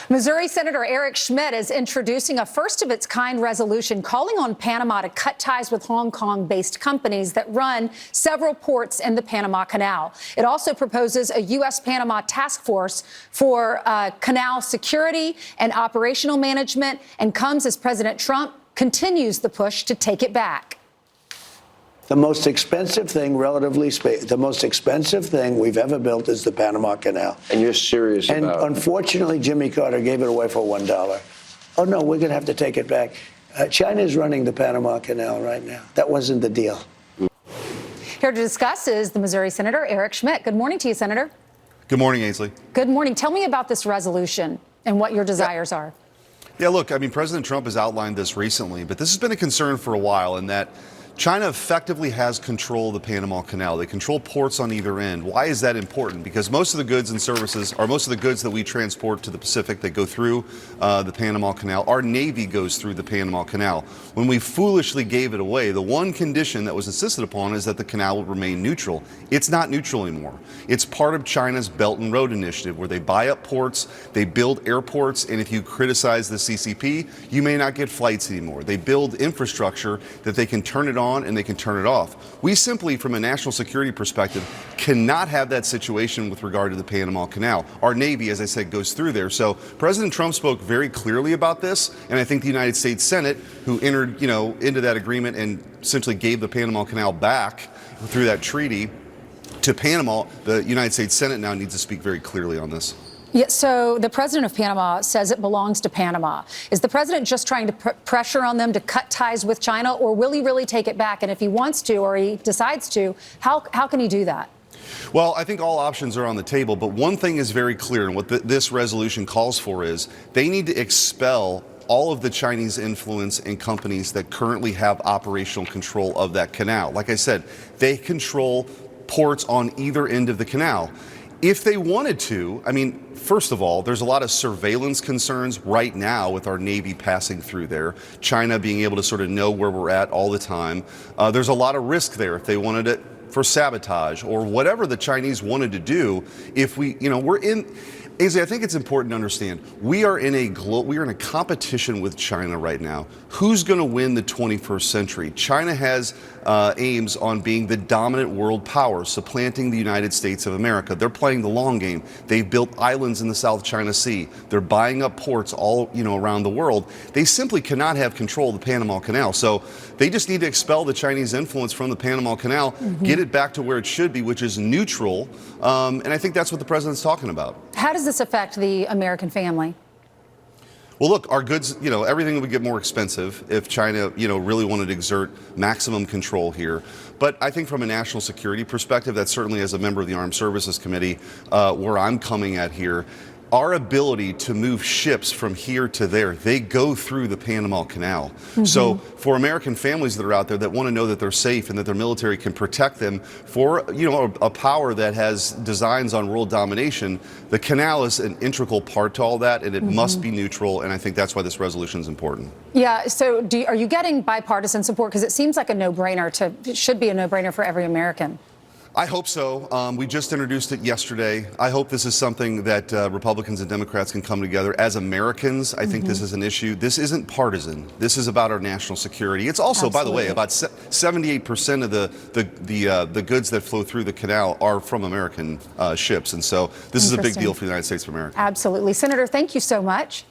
Missouri Senator Eric Schmitt is introducing a first-of-its-kind resolution calling on Panama to cut ties with Hong Kong-based companies that run several ports in the Panama Canal. It also proposes a U.S.-Panama task force for canal security and operational management, and comes as President Trump continues the push to take it back. The most expensive thing, the most expensive thing we've ever built is the Panama Canal. And you're serious and about it? And unfortunately, Jimmy Carter gave it away for $1. Oh, no, we're going to have to take it back. China is running the Panama Canal right now. That wasn't the deal. Here to discuss is the Missouri Senator Eric Schmitt. Good morning to you, Senator. Good morning, Ainsley. Good morning. Tell me about this resolution and what your desires are. Yeah, look, I mean, President Trump has outlined this recently, but this has been a concern for a while in that China effectively has control of the Panama Canal. They control ports on either end. Why is that important? Because most of the goods and services, or most of the goods that we transport to the Pacific, that go through the Panama Canal, our Navy goes through the Panama Canal. When we foolishly gave it away, the one condition that was insisted upon is that the canal would remain neutral. It's not neutral anymore. It's part of China's Belt and Road Initiative, where they buy up ports, they build airports, and if you criticize the CCP, you may not get flights anymore. They build infrastructure that they can turn it on and they can turn it off. We simply, from a national security perspective, cannot have that situation with regard to the Panama Canal. Our Navy, as I said, goes through there. So President Trump spoke very clearly about this, and I think the United States Senate, who entered, into that agreement and essentially gave the Panama Canal back through that treaty to Panama, the United States Senate now needs to speak very clearly on this. Yeah, so the president of Panama says it belongs to Panama. Is the president just trying to pressure on them to cut ties with China, or will he really take it back? And if he wants to, or he decides to, how can he do that? Well, I think all options are on the table, but one thing is very clear, and what this resolution calls for is they need to expel all of the Chinese influence and companies that currently have operational control of that canal. Like I said, they control ports on either end of the canal. If they wanted to, I mean, first of all, there's a lot of surveillance concerns right now with our Navy passing through there, China being able to sort of know where we're at all the time. There's a lot of risk there if they wanted it for sabotage or whatever the Chinese wanted to do. If we, we're in, Izzy, I think it's important to understand, we are in a competition with China right now. Who's going to win the 21st century? China has aims on being the dominant world power, supplanting the United States of America. They're playing the long game. They've built islands in the South China Sea. They're buying up ports all, around the world. They simply cannot have control of the Panama Canal. So they just need to expel the Chinese influence from the Panama Canal, get it back to where it should be, which is neutral. And I think that's what the president's talking about. How does this affect the American family? Well, look, our goods, everything would get more expensive if China, really wanted to exert maximum control here. But I think from a national security perspective, that's certainly as a member of the Armed Services Committee, where I'm coming at here, our ability to move ships from here to there, they go through the Panama Canal. So for American families that are out there that want to know that they're safe and that their military can protect them for, a power that has designs on world domination, the canal is an integral part to all that, and it must be neutral, and I think that's why this resolution is important. Yeah, so are you getting bipartisan support? Because it seems like a no-brainer it should be a no-brainer for every American. I hope so. We just introduced it yesterday. I hope this is something that Republicans and Democrats can come together. As Americans, I think this is an issue. This isn't partisan. This is about our national security. It's also, by the way, about 78% of the goods that flow through the canal are from American ships. And so this is a big deal for the United States of America. Absolutely. Senator, thank you so much.